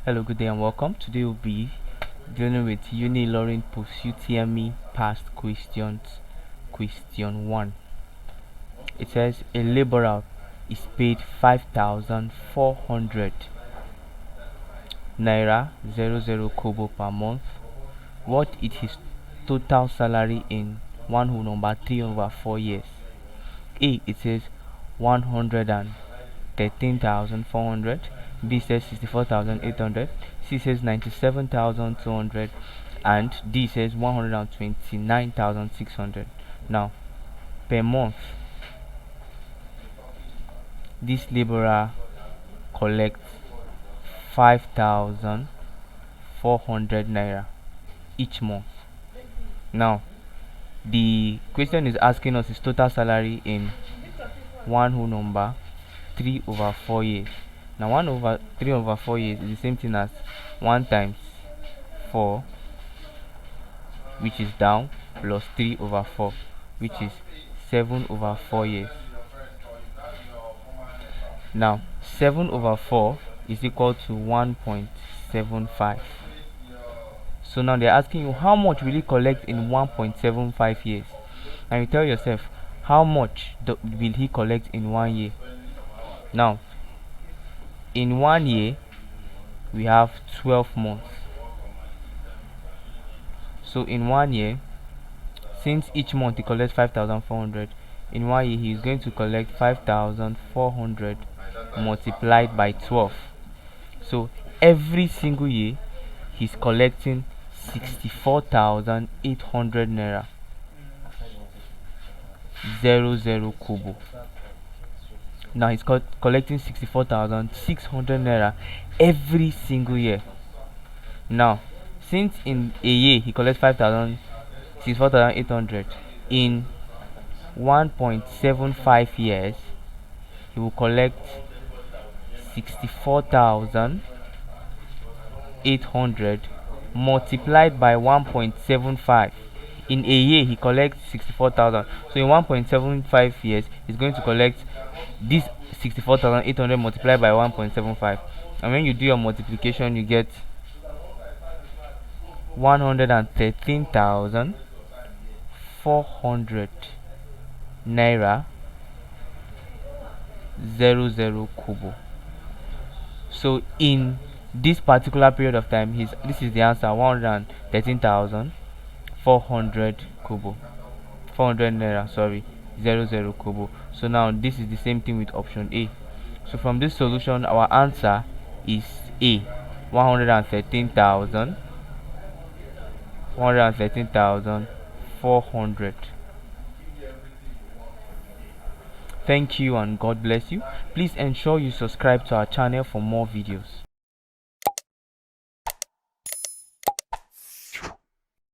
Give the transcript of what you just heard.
Hello, good day and welcome. Today we'll be dealing with UNILORIN post UTME past questions. Question 1. It says a laborer is paid 5,400 naira 00 kobo per month. What is his total salary in one whole number 3/4 years? A. It says 113,400. B says 64,800. C says 97,200. And D says 129,600. Now, per month, this laborer collects 5,400 naira each month. Now, the question is asking us his total salary in one whole number 3/4 years. Now 1/3/4 years is the same thing as 1 times 4, which is down, plus 3/4, which is 7/4 years. Now 7/4 is equal to 1.75. So now they're asking you how much will you collect in 1.75 years, and you tell yourself how much will he collect in 1 year. Now in 1 year we have 12 months. So in 1 year, since each month he collects 5,400, in 1 year he is going to collect 5,400 multiplied by 12. So every single year he's collecting 64,800 naira 00 kobo. Now he's collecting 64,600 naira every single year. Now, since in a year he collects 64,800, in 1.75 years he will collect 64,800 multiplied by 1.75. In a year he collects 64,000, so in 1.75 years he's going to collect this 64,800 multiplied by 1.75, and when you do your multiplication you get 113,400 naira 00 kobo. So in this particular period of time, this is the answer: 113,400 kobo, 400 naira, sorry, 00 kobo. So now this is the same thing with option A. So from this solution our answer is A, 113,400. Thank you and God bless you. Please ensure you subscribe to our channel for more videos.